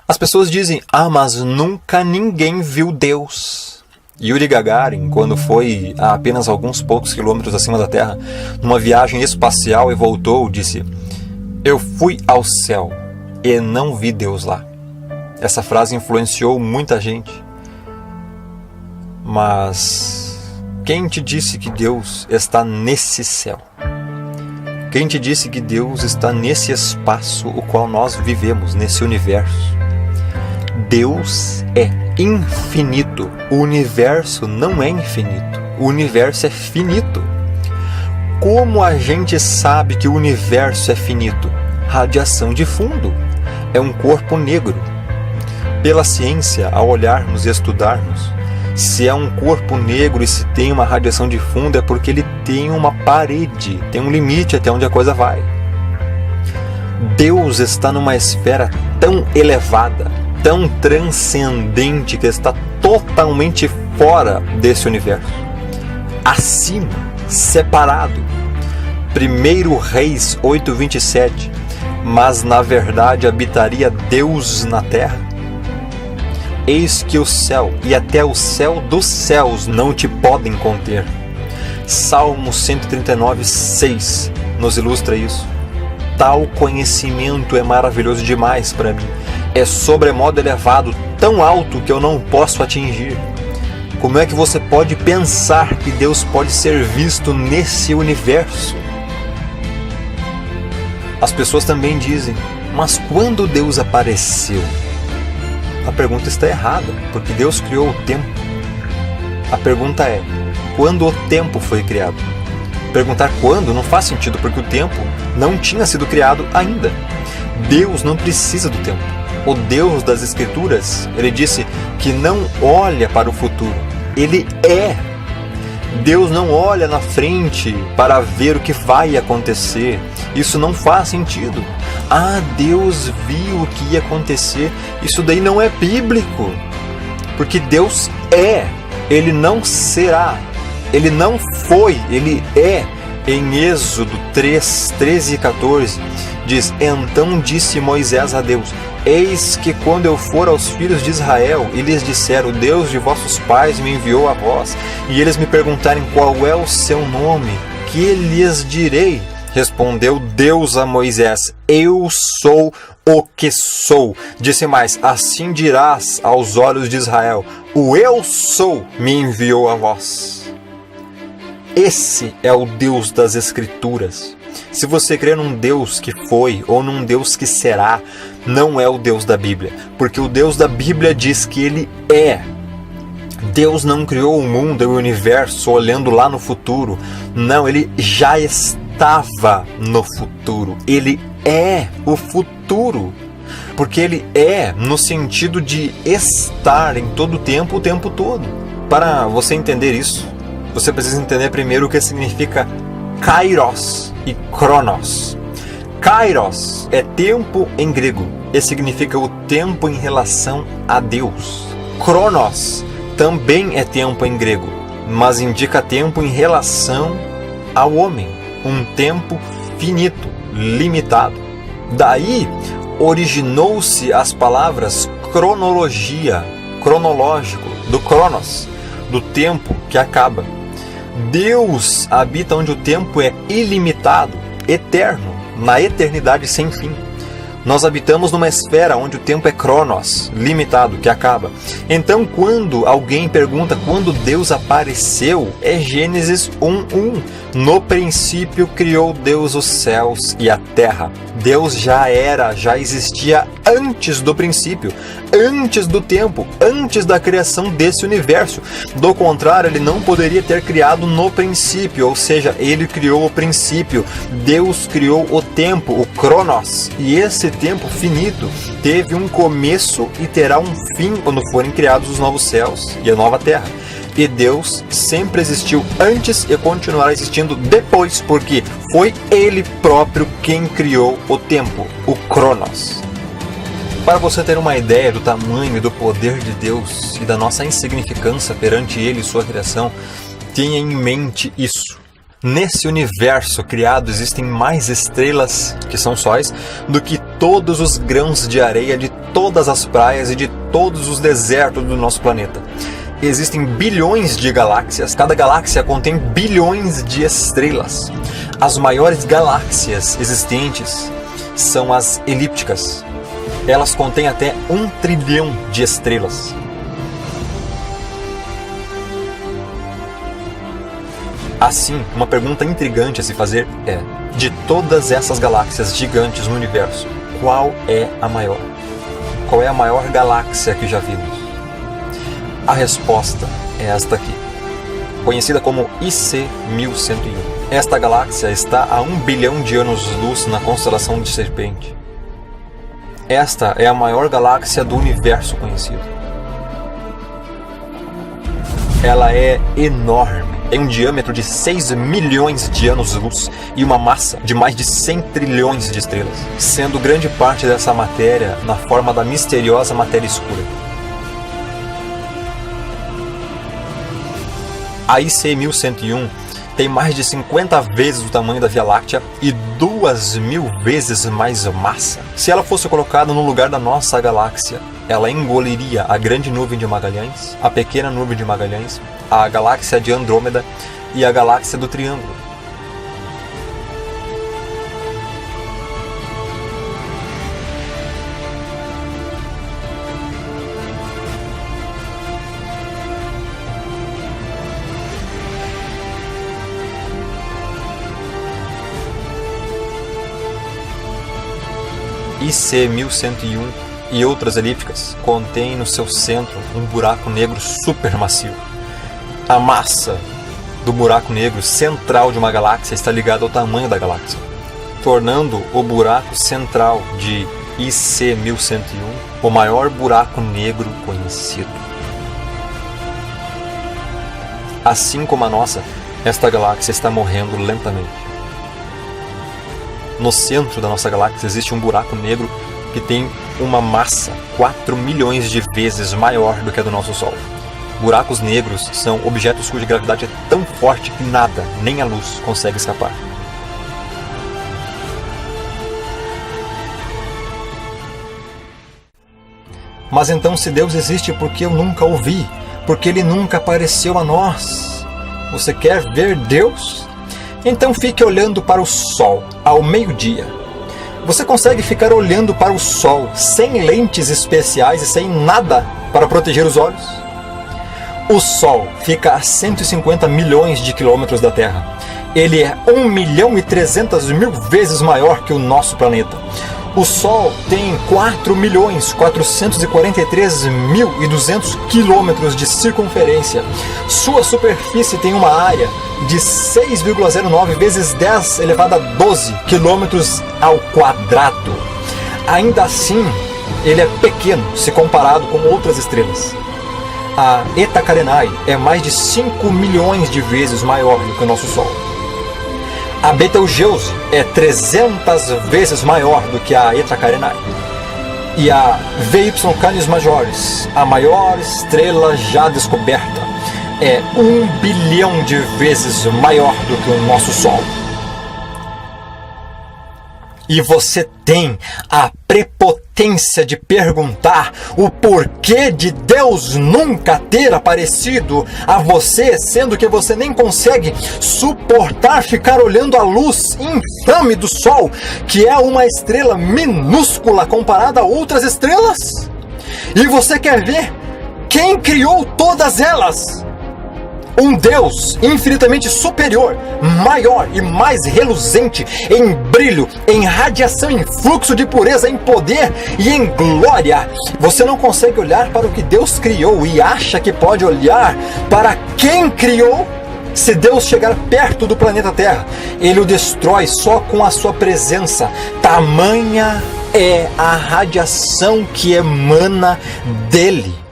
As pessoas dizem, mas nunca ninguém viu Deus. Yuri Gagarin, quando foi a apenas alguns poucos quilômetros acima da Terra, numa viagem espacial e voltou, disse: eu fui ao céu e não vi Deus lá. Essa frase influenciou muita gente. Mas quem te disse que Deus está nesse céu? Quem te disse que Deus está nesse espaço o qual nós vivemos, nesse universo? Deus é infinito. O universo não é infinito. O universo é finito. Como a gente sabe que o universo é finito? Radiação de fundo. É um corpo negro. Pela ciência, ao olharmos e estudarmos, se é um corpo negro e se tem uma radiação de fundo, é porque ele tem uma parede, tem um limite até onde a coisa vai. Deus está numa esfera tão elevada, tão transcendente, que está totalmente fora desse universo. Acima, separado. 1 Reis 8:27. Mas na verdade habitaria Deus na terra? Eis que o céu e até o céu dos céus não te podem conter. Salmo 139:6 nos ilustra isso. Tal conhecimento é maravilhoso demais para mim. É sobremodo elevado, tão alto que eu não posso atingir. Como é que você pode pensar que Deus pode ser visto nesse universo? As pessoas também dizem, mas quando Deus apareceu? A pergunta está errada, porque Deus criou o tempo. A pergunta é, quando o tempo foi criado? Perguntar quando não faz sentido, porque o tempo não tinha sido criado ainda. Deus não precisa do tempo. O Deus das Escrituras, ele disse que não olha para o futuro. Ele é. Deus não olha na frente para ver o que vai acontecer. Isso não faz sentido. Deus viu o que ia acontecer. Isso daí não é bíblico. Porque Deus é. Ele não será. Ele não foi. Ele é. Em Êxodo 3, 13 e 14, diz: então disse Moisés a Deus: eis que quando eu for aos filhos de Israel e lhes disser, o Deus de vossos pais me enviou a vós, e eles me perguntarem qual é o seu nome, que lhes direi? Respondeu Deus a Moisés: eu sou o que sou. Disse mais: assim dirás aos olhos de Israel: o eu sou me enviou a vós. Esse é o Deus das Escrituras. Se você crê num Deus que foi ou num Deus que será, não é o Deus da Bíblia, porque o Deus da Bíblia diz que Ele é. Deus não criou o mundo e o universo olhando lá no futuro. Não, Ele já estava no futuro. Ele é o futuro. Porque Ele é no sentido de estar em todo o tempo todo. Para você entender isso, você precisa entender primeiro o que significa Kairos e Cronos. Kairos é tempo em grego e significa o tempo em relação a Deus. Cronos também é tempo em grego, mas indica tempo em relação ao homem. Um tempo finito, limitado. Daí originou-se as palavras cronologia, cronológico, do Cronos, do tempo que acaba. Deus habita onde o tempo é ilimitado, eterno, na eternidade sem fim. Nós habitamos numa esfera onde o tempo é Cronos, limitado, que acaba. Então, quando alguém pergunta quando Deus apareceu, é Gênesis 1:1. No princípio criou Deus os céus e a terra. Deus já existia antes do princípio, antes do tempo, antes da criação desse universo. Do contrário, ele não poderia ter criado no princípio, ou seja, ele criou o princípio. Deus criou o tempo, o Cronos, e esse tempo finito teve um começo e terá um fim quando forem criados os novos céus e a nova terra. E Deus sempre existiu antes e continuará existindo depois, porque foi Ele próprio quem criou o tempo, o Cronos. Para você ter uma ideia do tamanho e do poder de Deus e da nossa insignificância perante Ele e sua criação, tenha em mente isso. Nesse universo criado existem mais estrelas, que são sóis, do que todos os grãos de areia de todas as praias e de todos os desertos do nosso planeta. Existem bilhões de galáxias, cada galáxia contém bilhões de estrelas. As maiores galáxias existentes são as elípticas. Elas contêm até 1 trilhão de estrelas. Assim, uma pergunta intrigante a se fazer é: de todas essas galáxias gigantes no universo, qual é a maior? Qual é a maior galáxia que já vimos? A resposta é esta aqui, conhecida como IC 1101. Esta galáxia está a 1 bilhão de anos-luz na constelação de Serpente. Esta é a maior galáxia do universo conhecido. Ela é enorme, tem um diâmetro de 6 milhões de anos-luz e uma massa de mais de 100 trilhões de estrelas, sendo grande parte dessa matéria na forma da misteriosa matéria escura. A IC 1101 tem mais de 50 vezes o tamanho da Via Láctea e 2.000 vezes mais massa. Se ela fosse colocada no lugar da nossa galáxia, ela engoliria a Grande Nuvem de Magalhães, a Pequena Nuvem de Magalhães, a Galáxia de Andrômeda e a Galáxia do Triângulo. IC 1101 e outras elípticas contêm no seu centro um buraco negro supermassivo. A massa do buraco negro central de uma galáxia está ligada ao tamanho da galáxia, tornando o buraco central de IC 1101 o maior buraco negro conhecido. Assim como a nossa, esta galáxia está morrendo lentamente. No centro da nossa galáxia existe um buraco negro que tem uma massa 4 milhões de vezes maior do que a do nosso Sol. Buracos negros são objetos cuja gravidade é tão forte que nada, nem a luz, consegue escapar. Mas então, se Deus existe, por que eu nunca o vi? Porque Ele nunca apareceu a nós? Você quer ver Deus? Então fique olhando para o Sol ao meio-dia. Você consegue ficar olhando para o Sol sem lentes especiais e sem nada para proteger os olhos? O Sol fica a 150 milhões de quilômetros da Terra. Ele é 1.300.000 vezes maior que o nosso planeta. O Sol tem 4.443.200 quilômetros de circunferência. Sua superfície tem uma área de 6,09 vezes 10 elevado a 12 quilômetros ao quadrado. Ainda assim, ele é pequeno se comparado com outras estrelas. A Eta Carinae é mais de 5 milhões de vezes maior do que o nosso Sol. A Betelgeuse é 300 vezes maior do que a Eta Carinae. E a VY Canis Majoris, a maior estrela já descoberta, é 1 bilhão de vezes maior do que o nosso Sol. E você tem a prepotência de perguntar o porquê de Deus nunca ter aparecido a você, sendo que você nem consegue suportar ficar olhando a luz infame do Sol, que é uma estrela minúscula comparada a outras estrelas? E você quer ver quem criou todas elas? Um Deus infinitamente superior, maior e mais reluzente em brilho, em radiação, em fluxo de pureza, em poder e em glória. Você não consegue olhar para o que Deus criou e acha que pode olhar para quem criou? Se Deus chegar perto do planeta Terra, Ele o destrói só com a sua presença. Tamanha é a radiação que emana dele.